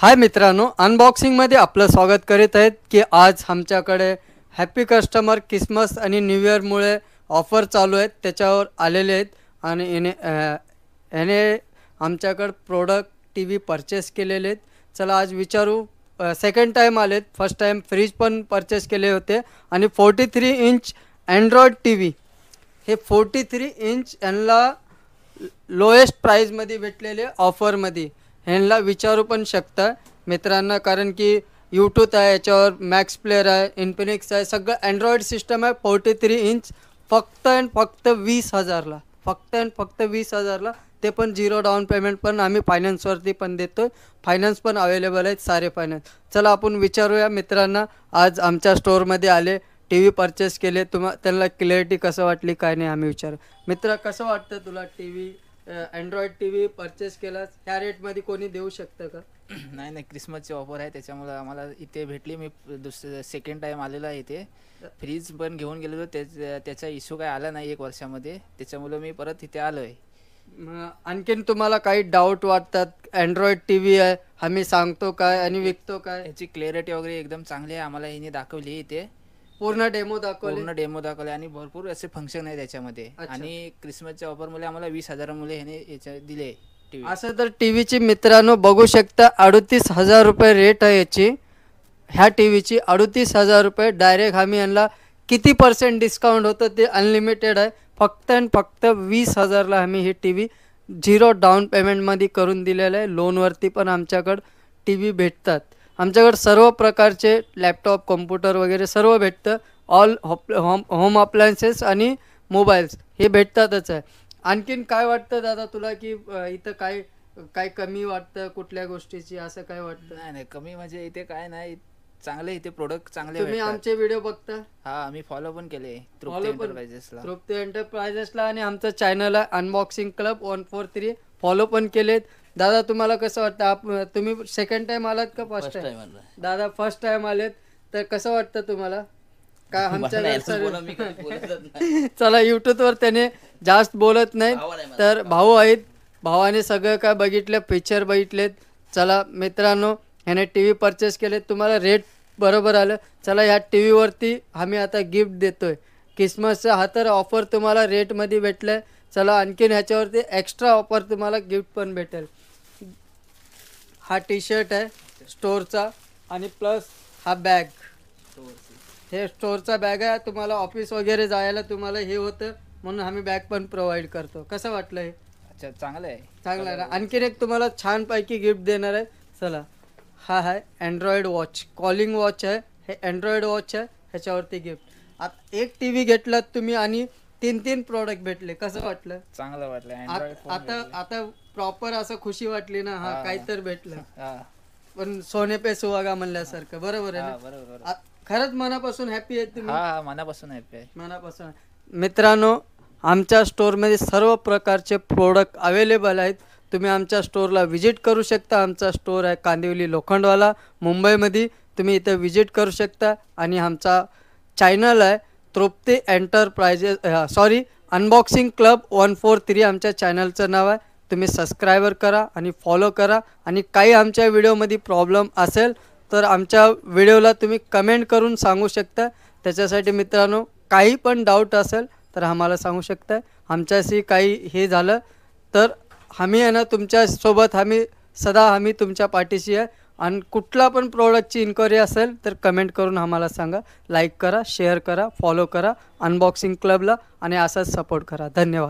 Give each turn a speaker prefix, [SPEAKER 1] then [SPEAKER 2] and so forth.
[SPEAKER 1] हाय मित्रांनो, अनबॉक्सिंगमध्ये आपलं स्वागत करीत आहेत की आज आमच्याकडे हॅपी कस्टमर क्रिसमस आणि न्यू इयरमुळे ऑफर चालू आहेत त्याच्यावर आलेले आहेत आणि याने आमच्याकडे प्रोडक्ट टी व्ही परचेस केलेले आहेत. चला आज विचारू. सेकंड टाईम आलेत. फर्स्ट टाईम फ्रीज पण परचेस केले होते आणि 43 इंच अँड्रॉइड टी व्ही हे 43 इंच यांना लोएस्ट प्राईजमध्ये भेटलेले ऑफरमध्ये ह्यांना विचारू पण शकता मित्रांना, कारण की यूट्यूब आहे, याच्यावर मॅक्स प्लेअर आहे, इन्फिनिक्स आहे, सगळं अँड्रॉइड सिस्टम आहे. 43 इंच फक्त आणि फक्त 20,000ला, फक्त आणि फक्त 20,000ला, ते पण झिरो डाऊन पेमेंट. पण आम्ही फायनान्सवरती पण देतो, फायनान्स पण अवेलेबल आहेत, सारे फायनान्स. चला आपण विचारूया मित्रांना. आज आमच्या स्टोअरमध्ये आले, टी व्ही परचेस केले, त्यांना क्लॅरिटी कसं वाटली काय नाही आम्ही विचारू. मित्र, कसं वाटतं तुला T V, Android T V purchase केलास ह्या रेटमध्ये कोणी देऊ शकतं का?
[SPEAKER 2] नाही नाही, क्रिसमसची ऑफर आहे त्याच्यामुळे आम्हाला इथे भेटली. मी सेकंड टाइम आलेला आहे इथे. फ्रीज पण घेऊन गेलेलो, त्याचा इश्यू काय आला नाही 1 वर्षामध्ये, त्याच्यामुळे मी परत इथे आलो आहे.
[SPEAKER 1] आणखीन तुम्हाला काही डाऊट वाटतात? अँड्रॉइड टी व्ही आहे, आम्ही सांगतो काय आणि विकतो काय?
[SPEAKER 2] याची क्लॅरिटी वगैरे एकदम चांगली आहे. आम्हाला हिने दाखवली इथे,
[SPEAKER 1] पूर्ण डेमो दाखवले
[SPEAKER 2] आणि भरपूर असे फंक्शन आहे त्याच्यामध्ये. आणि क्रिसमसच्या ऑफरमुळे आम्हाला 20,000 मुले ह्याने याच्या दिले टीव्ही.
[SPEAKER 1] असं तर टीव्हीची मित्रांनो बघू शकता, 38,000 रुपये रेट आहे याची. ह्या टीव्हीची 38,000 रुपये. डायरेक्ट आम्ही यांना किती % डिस्काउंट होतं ते अनलिमिटेड आहे. फक्त आणि फक्त 20,000ला आम्ही ही टी व्ही झिरो डाऊन पेमेंटमध्ये करून दिलेलं आहे. लोनवरती पण आमच्याकडं टी व्ही भेटतात. आमच्याकडे सर्व प्रकारचे लॅपटॉप, कॉम्प्युटर वगैरे सर्व भेटतं. ऑल होम अप्लायन्सेस आणि मोबाईल्स हे भेटतातच आहे. आणखीन काय वाटतं दादा तुला, की इथं काय काय कमी वाटतं कुठल्या गोष्टीची, असं काय वाटतं?
[SPEAKER 2] नाही नाही, कमी म्हणजे इथे काय नाही, चांगले इथे प्रोडक्ट चांगले
[SPEAKER 1] तुम्ही
[SPEAKER 2] भेटतात.
[SPEAKER 1] आमचे व्हिडिओ बघता?
[SPEAKER 2] हा, आम्ही फॉलो पण केले
[SPEAKER 1] Follow पण-
[SPEAKER 2] एंटरप्राइजेसला.
[SPEAKER 1] तृप्ती एंटरप्राइजेसला आणि आमचं चॅनल आहे अनबॉक्सिंग क्लब 143, फॉलो पण केलेत. दादा तुम्हाला कसं वाटतं? तुम्ही सेकंड टाइम आलात का फर्स्ट टाइम? दादा फर्स्ट टाइम आलेत, तर कसं वाटतं तुम्हाला? काय चला, यूट्यूबवर त्याने जास्त बोलत नाही, तर भाऊ आहेत, भावाने सगळं काय बघितलं, पिक्चर बघितलेत. चला मित्रांनो, ह्याने टी व्ही परचेस केलेत, तुम्हाला रेट बरोबर आलं. चला, ह्या टी व्हीवरती आम्ही आता गिफ्ट देतोय क्रिसमसचा. हा तर ऑफर तुम्हाला रेटमध्ये भेटलं आहे. चला, आणखीन ह्याच्यावरती एक्स्ट्रा ऑफर तुम्हाला गिफ्ट पण भेटेल. हा टी शर्ट आहे स्टोअरचा आणि प्लस हा बॅग, हे स्टोअरचा बॅग आहे. तुम्हाला ऑफिस वगैरे जायला तुम्हाला हे होतं म्हणून आम्ही बॅग पण प्रोव्हाइड करतो. कसं वाटलं हे?
[SPEAKER 2] अच्छा, चांगलं आहे.
[SPEAKER 1] चांगलं आहे ना. आणखीन एक तुम्हाला छानपैकी गिफ्ट देणार आहे. चला, हा आहे अँड्रॉइड वॉच, कॉलिंग वॉच आहे. हे अँड्रॉइड वॉच आहे, ह्याच्यावरती गिफ्ट. आता एक टी व्ही घेतलात तुम्ही आणि 3 प्रोडक्ट भेटले, कसं वाटलं?
[SPEAKER 2] चांगलं वाटलं.
[SPEAKER 1] आता प्रॉपर असं खुशी वाटली ना, हा काही तर भेटलं.
[SPEAKER 2] हा,
[SPEAKER 1] पण सोने पे सुहागा म्हणल्यासारखं, बरोबर आहे ना?
[SPEAKER 2] बरोबर.
[SPEAKER 1] खरंच मनापासून हॅपी आहे तुम्ही?
[SPEAKER 2] हा, मनापासून हॅपी आहे.
[SPEAKER 1] मनापासून. मित्रांनो, आमच्या स्टोअरमध्ये सर्व प्रकारचे प्रोडक्ट अवेलेबल आहेत. तुम्ही आमच्या स्टोअरला व्हिजिट करू शकता. आमचा स्टोअर आहे कांदिवली लोखंडवाला, मुंबईमध्ये. तुम्ही इथं व्हिजिट करू शकता. आणि आमचा चॅनल आहे तृप्ती एंटरप्राइजेस, अनबॉक्सिंग क्लब 143 आमच्या चॅनलचं नाव आहे. तुम्ही सबस्क्रायबर करा आणि फॉलो करा. आणि काही आमच्या व्हिडिओमध्ये प्रॉब्लेम असेल तर आमच्या व्हिडिओला तुम्ही कमेंट करून सांगू शकता. त्याच्यासाठी मित्रांनो, काही पण डाऊट असेल तर आम्हाला सांगू शकता. आमच्याशी काही हे झालं तर आम्ही आहे ना तुमच्यासोबत, आम्ही तुमच्या पाठीशी आहे. आणि कुठला पण प्रोडक्टची इन्क्वायरी असेल तर कमेंट करून आम्हाला सांगा. लाईक करा, शेअर करा, फॉलो करा अनबॉक्सिंग क्लबला आणि असाच सपोर्ट करा. धन्यवाद.